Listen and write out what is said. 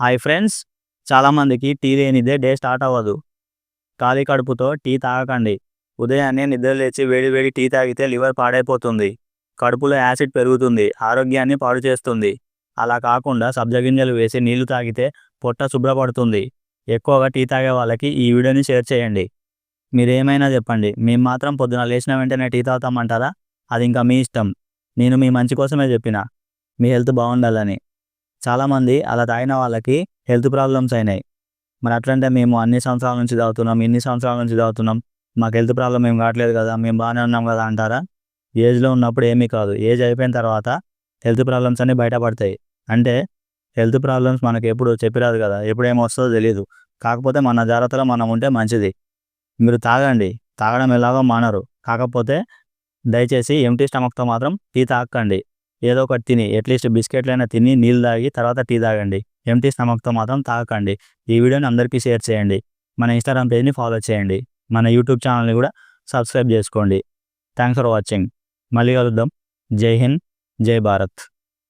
Hi friends, చాలామందికి tea లేనిదే day start అవ్వదు. ఖాళీ కడుపుతో టీ తాగకండి. ఉదయాన్నే నిద్ర లేచి వేడి వేడి టీ తాగితే లివర్ పాడైపోతుంది. కడుపులో యాసిడ్ పెరుగుతుంది, ఆరోగ్యాన్ని పాడు చేస్తుంది. అలా కాకుండా సబ్జా గింజలు వేసి నీళ్లు తాగితే పొట్ట శుభ్రపడుతుంది. ఎక్కువగా టీ తాగే వాళ్ళకి ఈ వీడియోని షేర్ చేయండి. మీరేమైనా చెప్పండి, మేము మాత్రం పొద్దున లేచిన వెంటనే టీ తాగుతామంటారా? అది ఇంకా మీ ఇష్టం. నేను మీ మంచి కోసమే చెప్పిన, మీ హెల్త్ బాగుండాలని. చాలామంది అలా తాగిన వాళ్ళకి హెల్త్ ప్రాబ్లమ్స్ అయినాయి. మరి అట్లంటే మేము అన్ని సంవత్సరాల నుంచి తాగుతున్నాం, ఇన్ని సంవత్సరాల నుంచి తాగుతున్నాం, మాకు హెల్త్ ప్రాబ్లం ఏం కావట్లేదు కదా, మేము బాగానే ఉన్నాం కదా అంటారా? ఏజ్లో ఉన్నప్పుడు ఏమీ కాదు, ఏజ్ అయిపోయిన తర్వాత హెల్త్ ప్రాబ్లమ్స్ అన్నీ బయటపడతాయి. అంటే హెల్త్ ప్రాబ్లమ్స్ మనకి ఎప్పుడు చెప్పిరాదు కదా, ఎప్పుడు ఏమొస్తుందో తెలియదు. కాకపోతే మన జాగ్రత్తలో మనం ఉంటే మంచిది. మీరు తాగండి, తాగడం ఎలాగో మానరు. కాకపోతే దయచేసి ఎంటీ స్టమక్తో మాత్రం టీ తాగకండి. ఏదో ఒకటి తిని, అట్లీస్ట్ బిస్కెట్లైనా తిని నీళ్ళు తాగి తర్వాత టీ తాగండి. ఎంటీ స్టమక్తో మాత్రం తాగకండి. ఈ వీడియోని అందరికీ షేర్ చేయండి. మన ఇన్స్టాగ్రామ్ పేజ్ని ఫాలో చేయండి. మన యూట్యూబ్ ఛానల్ని కూడా సబ్స్క్రైబ్ చేసుకోండి. Thanks for watching. మళ్ళీ కలుద్దాం. జై హింద్, జై భారత్.